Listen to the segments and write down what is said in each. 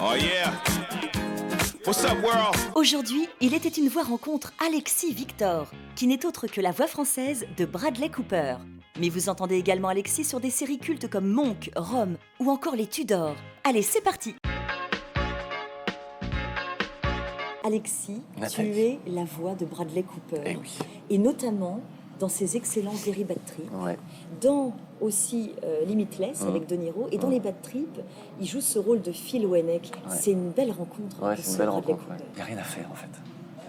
Oh yeah. What's up, world? Aujourd'hui, il était une voix rencontre Alexis Victor, qui n'est autre que la voix française de Bradley Cooper. Mais vous entendez également Alexis sur des séries cultes comme Monk, Rome ou encore Les Tudors. Allez, c'est parti! Alexis, tu es la voix de Bradley Cooper. Eh oui. Et notamment dans ses excellents Very Bad Trip. Ouais. Dans aussi Limitless avec De Niro. Et dans les Bad Trip, il joue ce rôle de Phil Wayneck. Ouais. C'est une belle rencontre. Ouais, c'est une belle Bradley rencontre. Cooper. Il n'y a rien à faire en fait.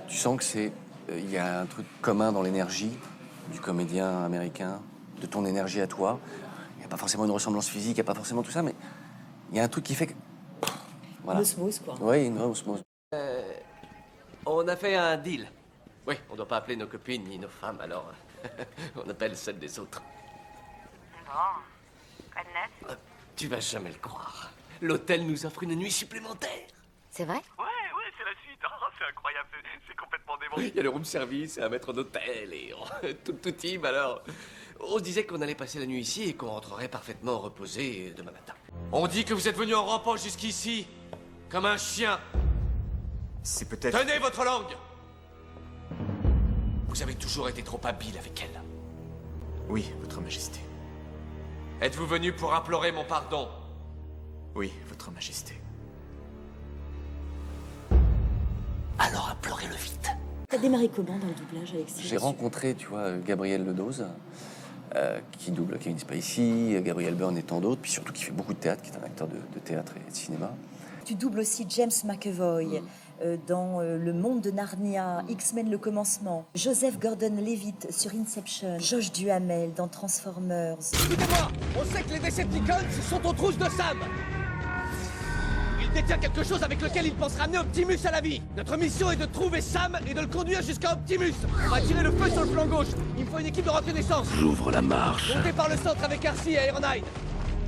Tu sens que c'est. Il y a un truc commun dans l'énergie du comédien américain, de ton énergie à toi. Il n'y a pas forcément une ressemblance physique, il n'y a pas forcément tout ça, mais il y a un truc qui fait que. Voilà. L'osmose, quoi. Oui, une vraie osmose. On a fait un deal. Oui, on doit pas appeler nos copines ni nos femmes, alors on appelle celles des autres. Bon, quoi de neuf? Tu vas jamais le croire. L'hôtel nous offre une nuit supplémentaire. C'est vrai? Ouais, c'est la suite. Oh, c'est incroyable, c'est complètement dément. Il y a le room service, un maître d'hôtel et tout team, alors. On se disait qu'on allait passer la nuit ici et qu'on rentrerait parfaitement reposé demain matin. On dit que vous êtes venu en rampant jusqu'ici, comme un chien. C'est peut-être... Tenez votre langue! Vous avez toujours été trop habile avec elle. Oui, Votre Majesté. Êtes-vous venu pour implorer mon pardon? Oui, Votre Majesté. Alors implorez-le vite. T'as démarré comment dans le doublage, Alexis? J'ai rencontré, tu vois, Gabriel Ledoz, qui double Kevin Spacey, Gabriel Byrne et tant d'autres, puis surtout qui fait beaucoup de théâtre, qui est un acteur de théâtre et de cinéma. Tu doubles aussi James McAvoy dans Le Monde de Narnia, X-Men le commencement, Joseph Gordon-Levitt sur Inception, Josh Duhamel dans Transformers. Écoutez-moi, on sait que les Decepticons sont aux trousses de Sam. Il détient quelque chose avec lequel il pense ramener Optimus à la vie. Notre mission est de trouver Sam et de le conduire jusqu'à Optimus. On va tirer le feu sur le flanc gauche. Il me faut une équipe de reconnaissance. J'ouvre la marche. Montez par le centre avec Arcee et Ironhide.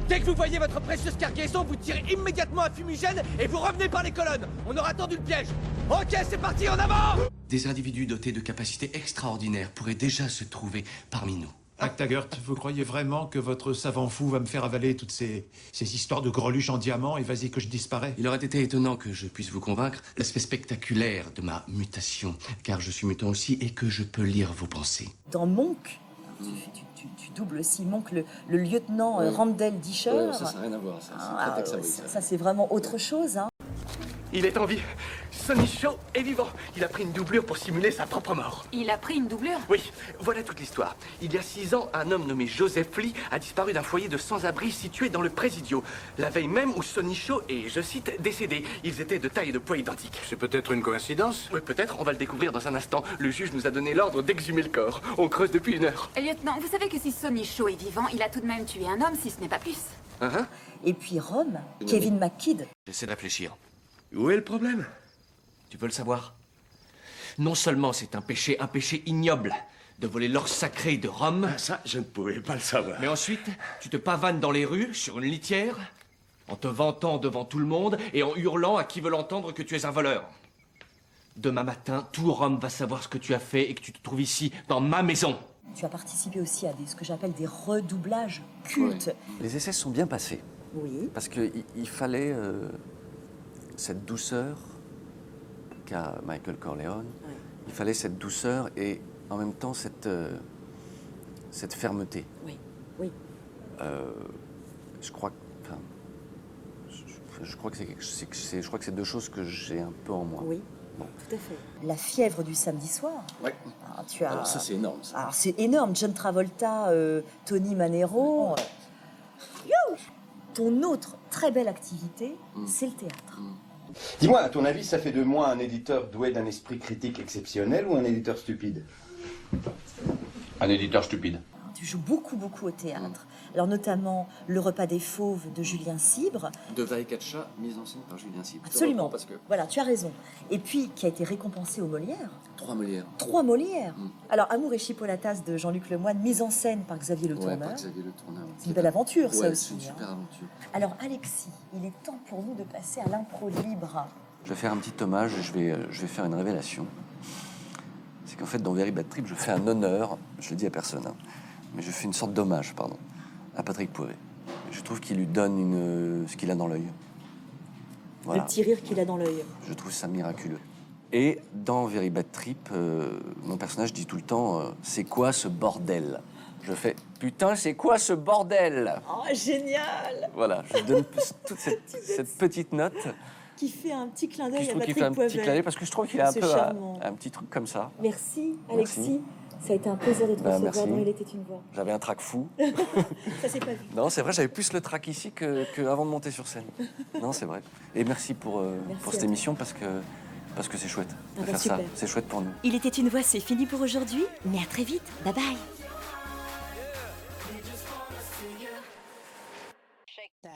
Dès que vous voyez votre précieuse cargaison, vous tirez immédiatement un fumigène et vous revenez par les colonnes. On aura tendu le piège. Ok, c'est parti, en avant! Des individus dotés de capacités extraordinaires pourraient déjà se trouver parmi nous. Taggart, vous croyez vraiment que votre savant fou va me faire avaler toutes ces histoires de greluches en diamant et vas-y que je disparais? Il aurait été étonnant que je puisse vous convaincre l'aspect spectaculaire de ma mutation, car je suis mutant aussi et que je peux lire vos pensées. Dans Monk, tu doubles aussi Monk, le lieutenant Randall Disher. Ça n'a rien à voir, ça. Ah, C'est très texan, ça, c'est vraiment autre chose. Hein. Il est en vie. Sonny Shaw est vivant. Il a pris une doublure pour simuler sa propre mort. Il a pris une doublure? Oui, voilà toute l'histoire. Il y a 6 ans, un homme nommé Joseph Lee a disparu d'un foyer de sans-abri situé dans le Presidio. La veille même où Sonny Shaw est, je cite, décédé. Ils étaient de taille et de poids identiques. C'est peut-être une coïncidence? Oui, peut-être, on va le découvrir dans un instant. Le juge nous a donné l'ordre d'exhumer le corps. On creuse depuis 1 heure. Lieutenant, vous savez que si Sonny Shaw est vivant, il a tout de même tué un homme, si ce n'est pas plus. Et puis Rome, Kevin McKidd. J'essaie de réfléchir. Où est le problème? Tu veux le savoir? Non seulement c'est un péché ignoble de voler l'or sacré de Rome, Ça, je ne pouvais pas le savoir. mais ensuite, tu te pavanes dans les rues, sur une litière, en te vantant devant tout le monde et en hurlant à qui veut l'entendre que tu es un voleur. Demain matin, tout Rome va savoir ce que tu as fait et que tu te trouves ici, dans ma maison. Tu as participé aussi à ce que j'appelle des redoublages cultes. Les essais se sont bien passés, Oui. parce qu'il fallait cette douceur qu'a Michael Corleone. Ouais. Il fallait cette douceur et en même temps cette fermeté. Oui. Oui. Je crois que, enfin, je crois que je crois que c'est 2 choses que j'ai un peu en moi. Oui. Bon. Tout à fait. La fièvre du samedi soir. Ouais. Alors, tu as... Alors ça, c'est énorme. Ça. Alors, c'est énorme. John Travolta, Tony Manero. Youh. Ton autre très belle activité, c'est le théâtre. Dis-moi, à ton avis, ça fait de moi un éditeur doué d'un esprit critique exceptionnel ou un éditeur stupide? Un éditeur stupide. Alors, tu joues beaucoup au théâtre. Alors notamment Le Repas des Fauves de Julien Cibre. De Vaïkatcha, mise en scène par Julien Cibre. Absolument. Parce que Voilà, tu as raison. Et puis, qui a été récompensé aux Molières. 3 Molières. 3 Molières. Alors, Amour et Chipolatas de Jean-Luc Lemoyne, mise en scène par Xavier Le Ouais, Tourneur. par Xavier Le Tourneur. C'est une belle aventure, ça Ouais, aussi. c'est une hein. super aventure. Alors, Alexis, il est temps pour nous de passer à l'impro libre. Je vais faire un petit hommage, je vais faire une révélation. C'est qu'en fait, dans Very Bad Trip, je fais un honneur, je le dis à personne, hein, mais je fais une sorte d'hommage, pardon, à Patrick Poivet. Je trouve qu'il lui donne ce qu'il a dans l'œil. Voilà. Le petit rire qu'il a dans l'œil. Je trouve ça miraculeux. Et dans Very Bad Trip, mon personnage dit tout le temps c'est quoi ce bordel? Je fais putain, c'est quoi ce bordel? Oh, génial! Voilà, je donne toute cette petite note. Qui fait un petit clin Je d'œil à trouve qu'il Patrick fait un Poivet. petit clin d'œil parce que je trouve qu'il a un C'est peu charmant. un petit truc comme ça. Merci, Alexis. Merci. Ça a été un plaisir de te recevoir merci. dans Il était une voix. J'avais un trac fou. Ça s'est pas vu. Non, c'est vrai, j'avais plus le trac ici qu'avant de monter sur scène. Non, c'est vrai. Et merci pour Merci cette à émission parce que c'est chouette de Ah bah faire super. ça. C'est chouette pour nous. Il était une voix, c'est fini pour aujourd'hui, mais à très vite. Bye bye.